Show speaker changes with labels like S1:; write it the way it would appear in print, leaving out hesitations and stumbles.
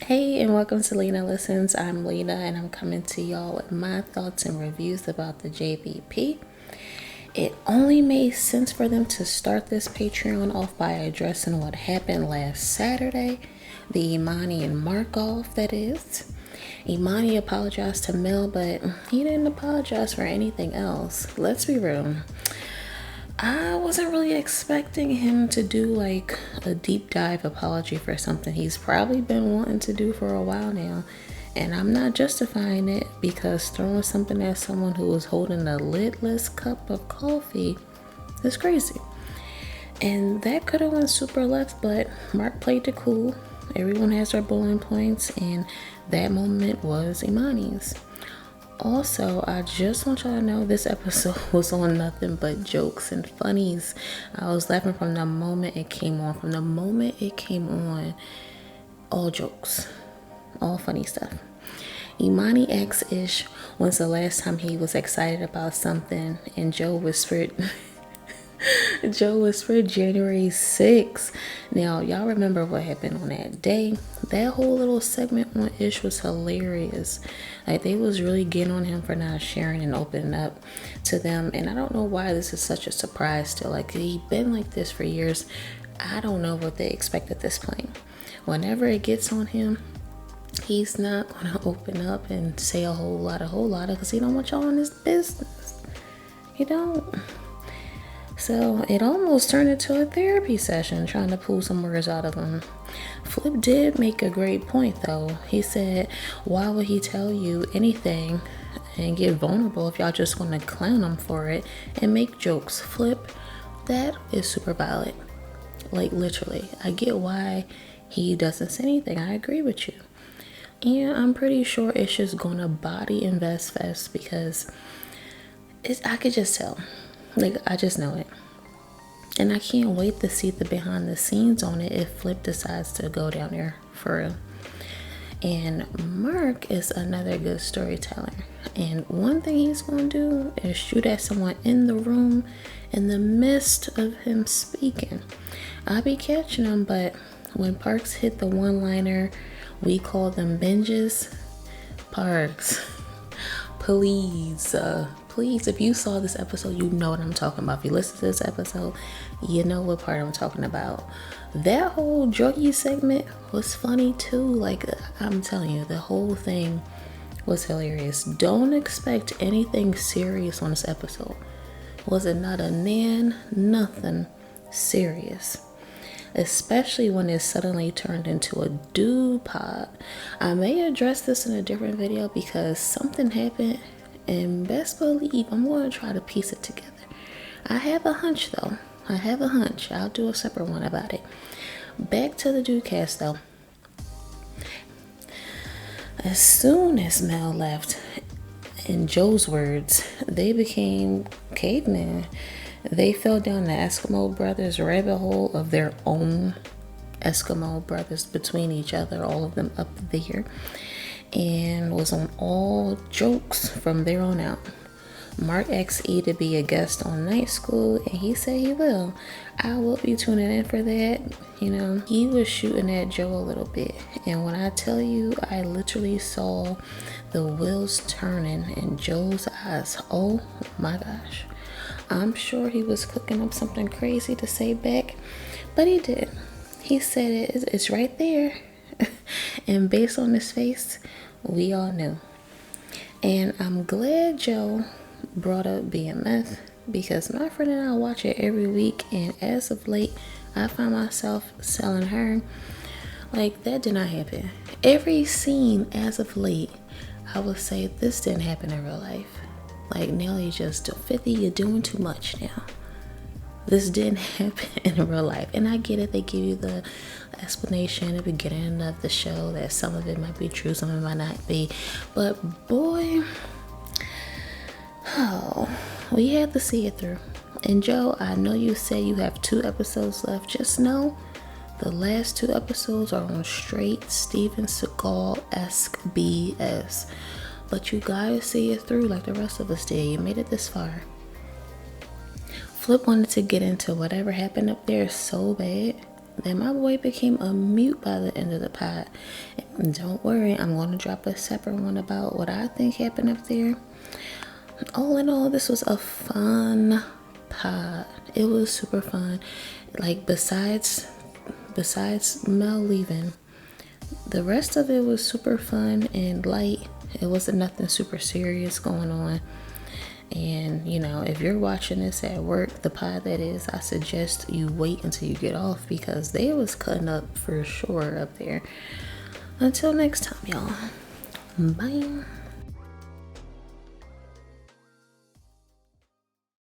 S1: Hey, and welcome to Lena Listens. I'm Lena, and I'm coming to y'all with my thoughts and reviews about the JVP. It only made sense for them to start this Patreon off by addressing what happened last Saturday, the Emanny and Marc off, that is. Emanny apologized to Mel, but he didn't apologize for anything else. Let's be real. I wasn't really expecting him to do like a deep dive apology for something he's probably been wanting to do for a while now. And I'm not justifying it, because throwing something at someone who was holding a lidless cup of coffee is crazy. And that could have went super left, but Marc played it cool. Everyone has their bullying points, and that moment was Emanny's. Also, I just want y'all to know this episode was on nothing but jokes and funnies. I was laughing from the moment it came on. From the moment it came on, all jokes, all funny stuff. Emanny asked Ish when's the last time he was excited about something, and Joe whispered January 6th. Now, y'all remember what happened on that day. That whole little segment on Ish was hilarious. Like, they was really getting on him for not sharing and opening up to them. And I don't know why this is such a surprise still. Like, he been like this for years. I don't know what they expect at this point. Whenever it gets on him, he's not going to open up and say a whole lot because he don't want y'all in his business. He don't. So it almost turned into a therapy session trying to pull some words out of him. Flip did make a great point though. He said, why would he tell you anything and get vulnerable if y'all just want to clown him for it and make jokes? Flip, that is super valid. Like, literally. I get why he doesn't say anything. I agree with you. And I'm pretty sure it's just gonna body invest fest, because I could just tell. Like, I just know it. And I can't wait to see the behind the scenes on it if Flip decides to go down there for real. And Marc is another good storyteller. And one thing he's going to do is shoot at someone in the room in the midst of him speaking. I'll be catching him, but when Parks hit the one-liner, we call them binges. Parks, please, if you saw this episode, you know what I'm talking about. If you listen to this episode, you know what part I'm talking about. That whole druggy segment was funny too. Like, I'm telling you, the whole thing was hilarious. Don't expect anything serious on this episode. Was it not a nothing serious? Especially when it suddenly turned into a dude pod. I may address this in a different video because something happened, and best believe I'm going to try to piece it together. I have a hunch though. I'll do a separate one about it. Back to the dude cast though. As soon as Mel left, in Joe's words, they became cavemen. They fell down the Eskimo brothers rabbit hole of their own Eskimo brothers between each other, all of them up there, and was on all jokes from there on out. Marc asked E to be a guest on Night School, and he said he will. I will be tuning in for that. You know, he was shooting at Joe a little bit, and when I tell you, I literally saw the wheels turning in Joe's eyes. Oh my gosh. I'm sure he was cooking up something crazy to say back, but he did. He said it's right there. And based on his face, we all knew. And I'm glad Joe brought up BMF, because my friend and I watch it every week, and as of late, I find myself selling her. Like, that did not happen. Every scene as of late, I would say this didn't happen in real life. Like, Nelly just 50, you're doing too much now. This didn't happen in real life. And I get it, they give you the explanation at the beginning of the show that some of it might be true, some of it might not be. But boy, we had to see it through. And Joe, I know you say you have 2 episodes left. Just know the last 2 episodes are on straight Steven Seagal-esque BS. But you gotta see it through like the rest of us did. You made it this far. Flip wanted to get into whatever happened up there so bad. Then my boy became a mute by the end of the pod. And don't worry, I'm going to drop a separate one about what I think happened up there. All in all, this was a fun pod. It was super fun. Like besides Mel leaving, the rest of it was super fun and light. It wasn't nothing super serious going on. And you know, if you're watching this at work, the pod that is, I suggest you wait until you get off, because they was cutting up for sure up there. Until next time, y'all. Bye.